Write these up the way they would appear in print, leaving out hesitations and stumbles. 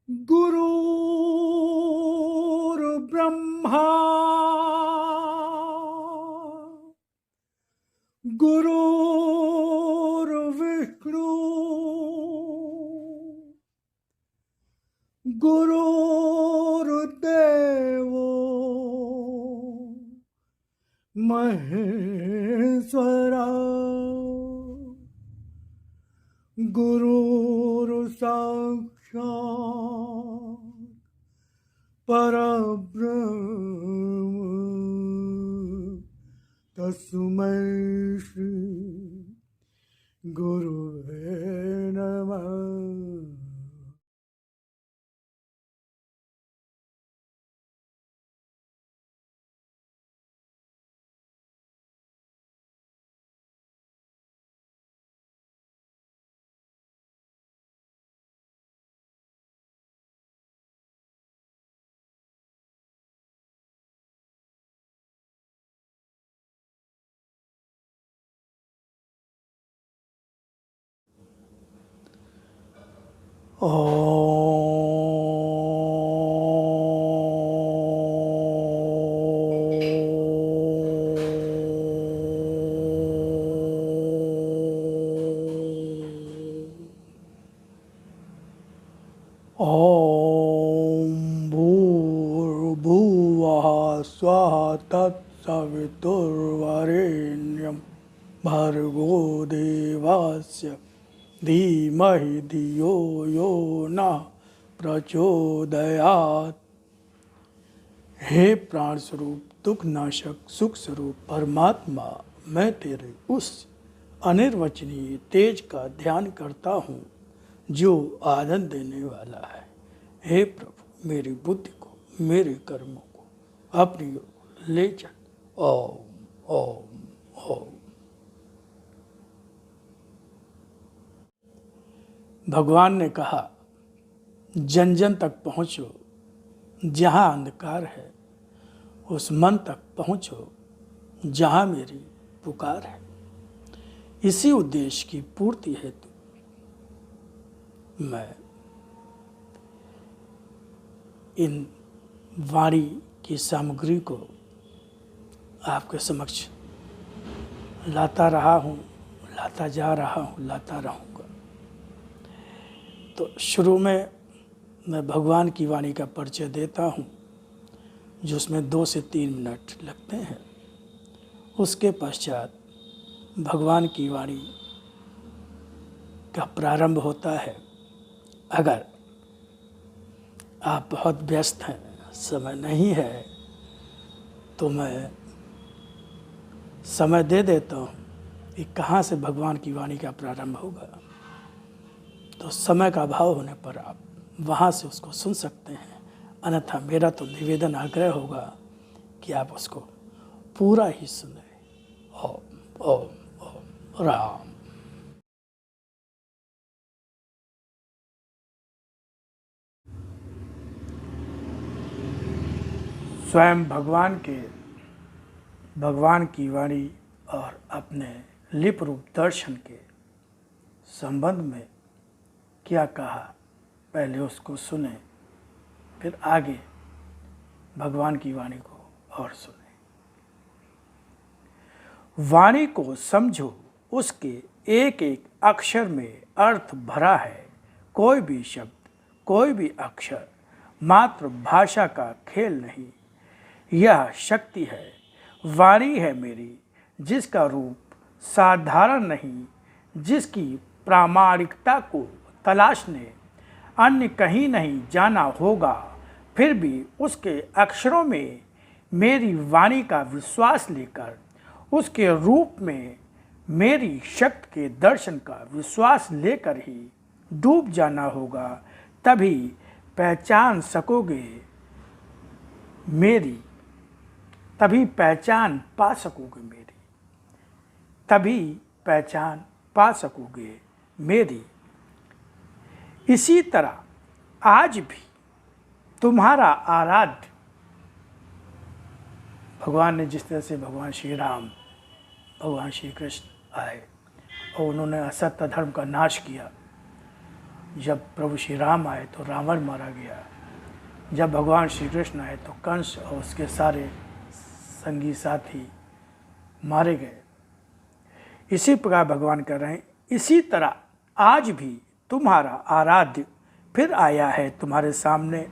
गुरुर्ब्रह्मा गुरुर्विष्णु गुरुर्देवो महेश्वरा गुरुर्साक्षात् परब्रह्म तस्मै श्री गुरुवे नमः। ॐ भूर्भुवः स्वः तत्सवितुर्वरेण्यं भर्गो देवस्य धीमहि धियो यो नः प्रचोदयात्। हे प्राण स्वरूप, दुख नाशक, सुख स्वरूप परमात्मा, मैं तेरे उस अनिर्वचनीय तेज का ध्यान करता हूँ जो आनंद देने वाला है। हे प्रभु, मेरी बुद्धि को, मेरे कर्मों को अपनी ओर ले चल। ओम ओम ओम। भगवान ने कहा, जन जन तक पहुँचो, जहाँ अंधकार है उस मन तक पहुँचो जहाँ मेरी पुकार है। इसी उद्देश्य की पूर्ति हेतु मैं इन वाणी की सामग्री को आपके समक्ष लाता रहा हूँ, लाता जा रहा हूँ, लाता रहूँगा। तो शुरू में मैं भगवान की वाणी का परिचय देता हूँ, जिसमें 2 से 3 मिनट लगते हैं। उसके पश्चात भगवान की वाणी का प्रारंभ होता है। अगर आप बहुत व्यस्त हैं, समय नहीं है, तो मैं समय दे देता हूँ कि कहाँ से भगवान की वाणी का प्रारंभ होगा। तो समय का अभाव होने पर आप वहाँ से उसको सुन सकते हैं, अन्यथा मेरा तो निवेदन आग्रह होगा कि आप उसको पूरा ही सुने। ओम ओम ओम राम। स्वयं भगवान की वाणी और अपने लिप रूप दर्शन के संबंध में क्या कहा, पहले उसको सुने, फिर आगे भगवान की वाणी को और सुने। वाणी को समझो, उसके एक एक अक्षर में अर्थ भरा है। कोई भी शब्द, कोई भी अक्षर मात्र भाषा का खेल नहीं, यह शक्ति है। वाणी है मेरी, जिसका रूप साधारण नहीं, जिसकी प्रामाणिकता को तलाशने अन्य कहीं नहीं जाना होगा, फिर भी उसके अक्षरों में मेरी वाणी का विश्वास लेकर, उसके रूप में मेरी शक्ति के दर्शन का विश्वास लेकर ही डूब जाना होगा। तभी पहचान सकोगे मेरी, तभी पहचान पा सकोगे मेरी, तभी पहचान पा सकोगे मेरी। इसी तरह आज भी तुम्हारा आराध्य भगवान ने जिस तरह से भगवान श्री राम, भगवान श्री कृष्ण आए और उन्होंने असत्य धर्म का नाश किया, जब प्रभु श्री राम आए तो रावण मारा गया, जब भगवान श्री कृष्ण आए तो कंस और उसके सारे संगी साथी मारे गए। इसी प्रकार भगवान कह रहे हैं, इसी तरह आज भी तुम्हारा आराध्य फिर आया है तुम्हारे सामने।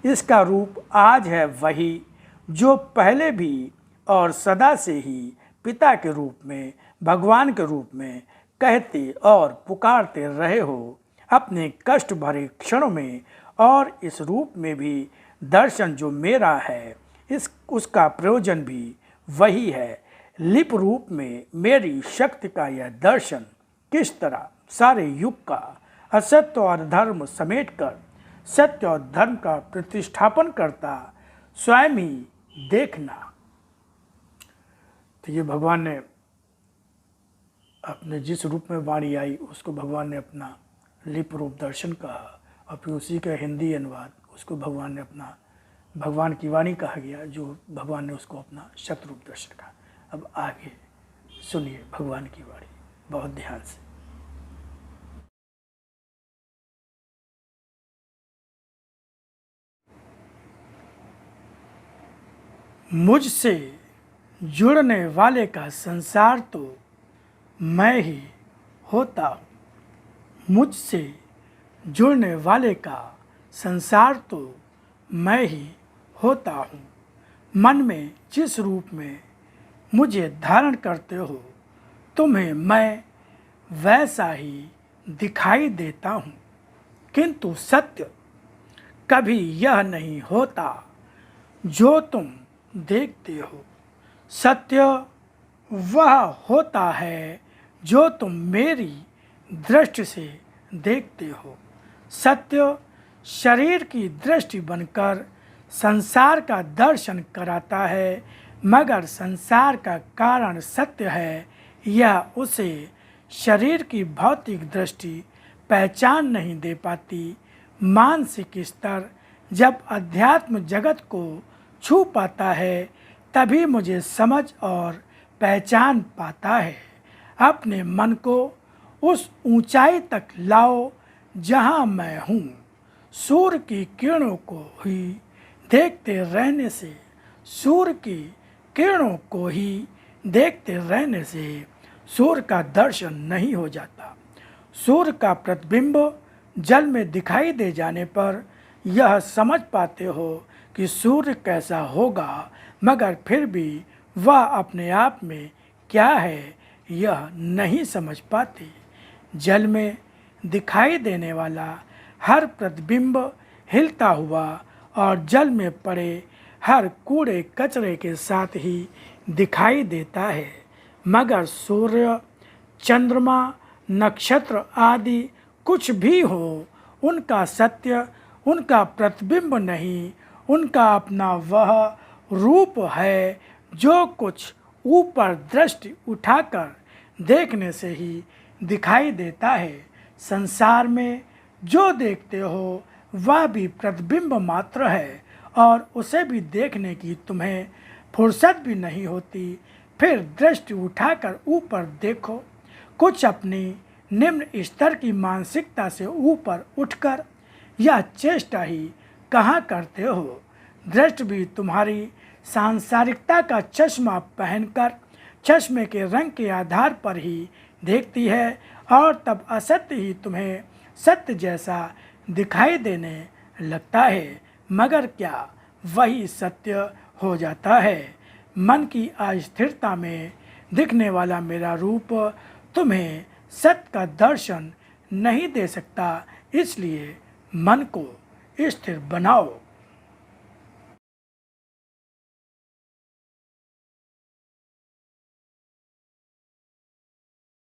इसका रूप आज है वही जो पहले भी और सदा से ही पिता के रूप में, भगवान के रूप में कहते और पुकारते रहे हो अपने कष्ट भरे क्षणों में। और इस रूप में भी दर्शन जो मेरा है उसका प्रयोजन भी वही है। लिप रूप में मेरी शक्ति का यह दर्शन किस तरह सारे युग का असत्य और धर्म समेटकर सत्य और धर्म का प्रतिष्ठापन करता, स्वयं ही देखना। तो ये भगवान ने अपने जिस रूप में वाणी आई उसको भगवान ने अपना लिप रूप दर्शन कहा, और फिर उसी का हिंदी अनुवाद उसको भगवान ने अपना भगवान की वाणी कहा गया, जो भगवान ने उसको अपना शत रूप दर्शन कहा। अब आगे सुनिए भगवान की वाणी बहुत ध्यान से। मुझसे जुड़ने वाले का संसार तो मैं ही होता हूँ। मुझसे जुड़ने वाले का संसार तो मैं ही होता हूँ। मन में जिस रूप में मुझे धारण करते हो तुम्हें मैं वैसा ही दिखाई देता हूँ, किंतु सत्य कभी यह नहीं होता जो तुम देखते हो। सत्य वह होता है जो तुम मेरी दृष्टि से देखते हो। सत्य शरीर की दृष्टि बनकर संसार का दर्शन कराता है, मगर संसार का कारण सत्य है, यह उसे शरीर की भौतिक दृष्टि पहचान नहीं दे पाती। मानसिक स्तर जब अध्यात्म जगत को छू पाता है तभी मुझे समझ और पहचान पाता है। अपने मन को उस ऊंचाई तक लाओ जहां मैं हूँ। सूर्य की किरणों को ही देखते रहने से, सूर्य की किरणों को ही देखते रहने से सूर्य का दर्शन नहीं हो जाता। सूर्य का प्रतिबिंब जल में दिखाई दे जाने पर यह समझ पाते हो कि सूर्य कैसा होगा, मगर फिर भी वह अपने आप में क्या है यह नहीं समझ पाते। जल में दिखाई देने वाला हर प्रतिबिंब हिलता हुआ और जल में पड़े हर कूड़े कचरे के साथ ही दिखाई देता है, मगर सूर्य, चंद्रमा, नक्षत्र आदि कुछ भी हो, उनका सत्य उनका प्रतिबिंब नहीं, उनका अपना वह रूप है जो कुछ ऊपर दृष्टि उठाकर देखने से ही दिखाई देता है। संसार में जो देखते हो वह भी प्रतिबिंब मात्र है और उसे भी देखने की तुम्हें फुर्सत भी नहीं होती। फिर दृष्टि उठाकर ऊपर देखो। कुछ अपनी निम्न स्तर की मानसिकता से ऊपर उठकर यह चेष्टा ही कहाँ करते हो। दृष्टि भी तुम्हारी सांसारिकता का चश्मा पहनकर चश्मे के रंग के आधार पर ही देखती है और तब असत्य ही तुम्हें सत्य जैसा दिखाई देने लगता है, मगर क्या वही सत्य हो जाता है। मन की अस्थिरता में दिखने वाला मेरा रूप तुम्हें सत्य का दर्शन नहीं दे सकता, इसलिए मन को स्थिर बनाओ।